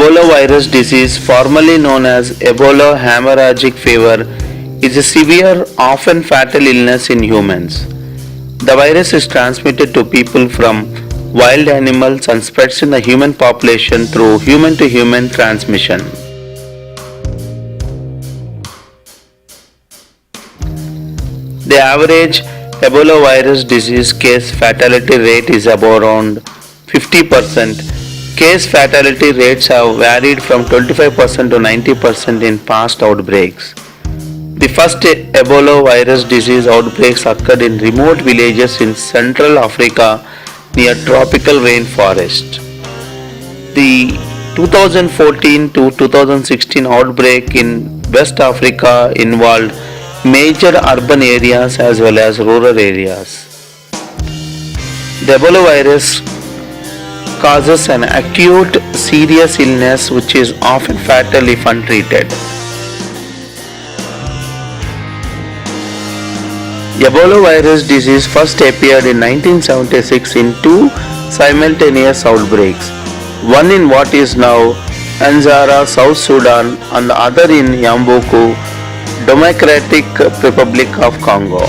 Ebola virus disease, formerly known as Ebola hemorrhagic fever, is a severe, often fatal illness in humans. The virus is transmitted to people from wild animals and spreads in the human population through human to human transmission. The average Ebola virus disease case fatality rate is about around 50%. Case fatality rates have varied from 25% to 90% in past outbreaks. The first Ebola virus disease outbreaks occurred in remote villages in Central Africa near tropical rainforest. The 2014 to 2016 outbreak in West Africa involved major urban areas as well as rural areas. The Ebola virus causes an acute serious illness which is often fatal if untreated. Ebola virus disease first appeared in 1976 in two simultaneous outbreaks, one in what is now Anzara, South Sudan, and the other in Yambuku, Democratic Republic of Congo.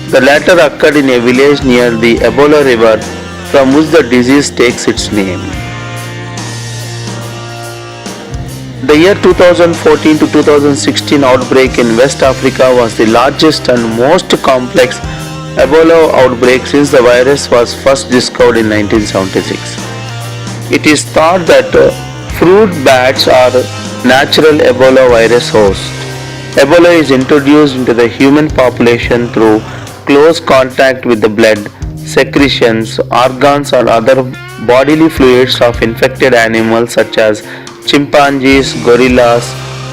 The latter occurred in a village near the Ebola River from which the disease takes its name. The year 2014 to 2016 outbreak in West Africa was the largest and most complex Ebola outbreak since the virus was first discovered in 1976. It is thought that fruit bats are natural Ebola virus hosts. Ebola is introduced into the human population through close contact with the blood, secretions, organs, or other bodily fluids of infected animals such as chimpanzees, gorillas,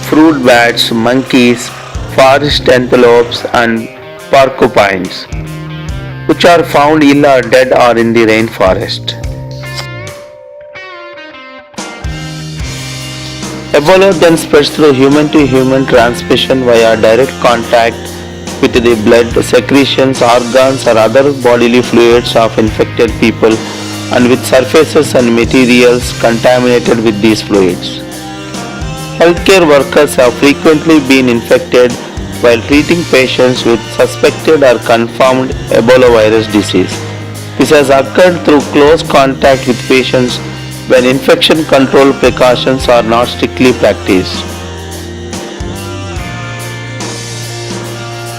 fruit bats, monkeys, forest antelopes, and porcupines, which are found ill or dead or in the rainforest. Ebola then spreads through human to human transmission via direct contact with the blood, secretions, organs, or other bodily fluids of infected people and with surfaces and materials contaminated with these fluids. Healthcare workers have frequently been infected while treating patients with suspected or confirmed Ebola virus disease. This has occurred through close contact with patients when infection control precautions are not strictly practiced.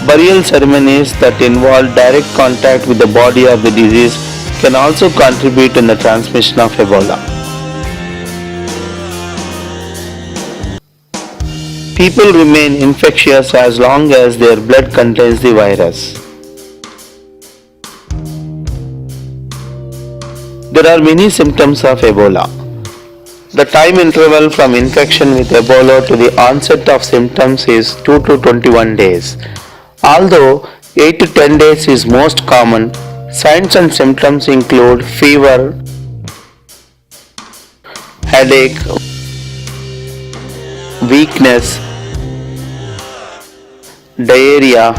Burial ceremonies that involve direct contact with the body of the deceased can also contribute in the transmission of Ebola. People remain infectious as long as their blood contains the virus. There are many symptoms of Ebola. The time interval from infection with Ebola to the onset of symptoms is 2 to 21 days. Although 8 to 10 days is most common, signs and symptoms include fever, headache, weakness, diarrhea,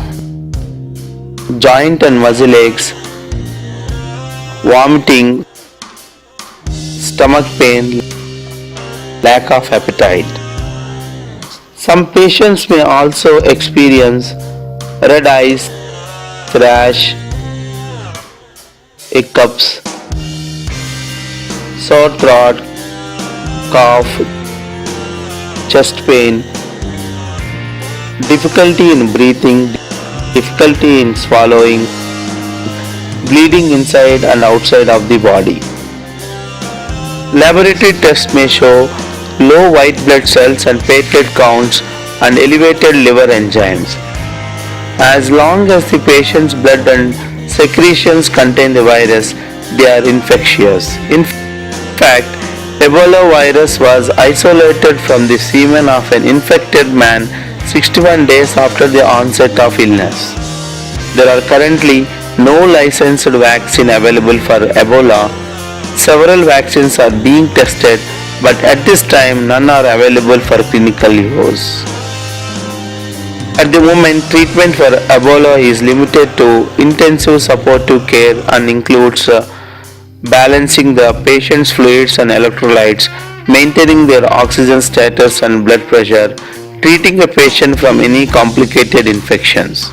joint and muscle aches, vomiting, stomach pain, lack of appetite. Some patients may also experience red eyes, rash, hiccups, sore throat, cough, chest pain, difficulty in breathing, difficulty in swallowing, bleeding inside and outside of the body. Laboratory tests may show low white blood cells and platelet counts and elevated liver enzymes. As long as the patient's blood and secretions contain the virus, they are infectious. In fact, Ebola virus was isolated from the semen of an infected man 61 days after the onset of illness. There are currently no licensed vaccine available for Ebola. Several vaccines are being tested, but at this time none are available for clinical use. At the moment, treatment for Ebola is limited to intensive supportive care and includes balancing the patient's fluids and electrolytes maintaining their oxygen status and blood pressure, treating a patient from any complicated infections.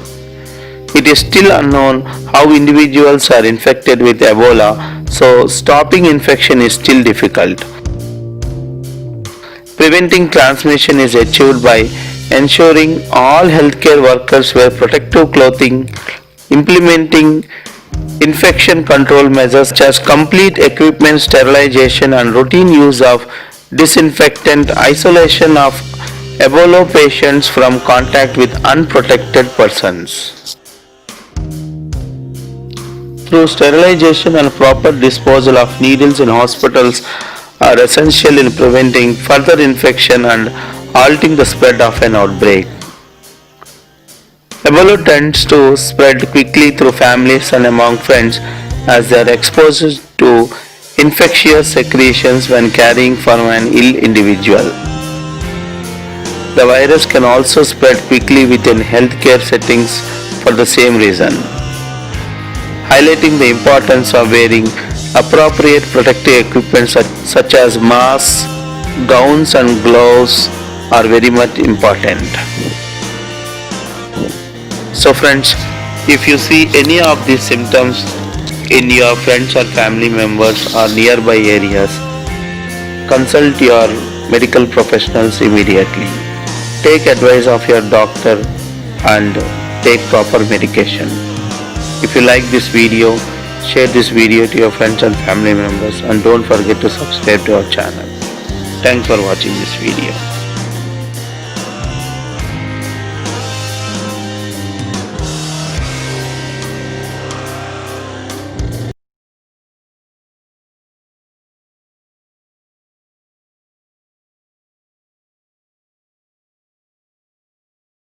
It is still unknown how individuals are infected with Ebola, so stopping infection is still difficult. Preventing transmission is achieved by ensuring all healthcare workers wear protective clothing, implementing infection control measures such as complete equipment sterilization and routine use of disinfectant, isolation of Ebola patients from contact with unprotected persons. Through sterilization and proper disposal of needles in hospitals are essential in preventing further infection and halting the spread of an outbreak. Ebola tends to spread quickly through families and among friends as they are exposed to infectious secretions when caring for an ill individual. The virus can also spread quickly within healthcare settings for the same reason. Highlighting the importance of wearing appropriate protective equipment such as masks, gowns and gloves are very much important. So friends, if you see any of these symptoms in your friends or family members or nearby areas, consult your medical professionals immediately. Take advice of your doctor and take proper medication. If you like this video, share this video to your friends and family members and don't forget to subscribe to our channel. Thanks for watching this video.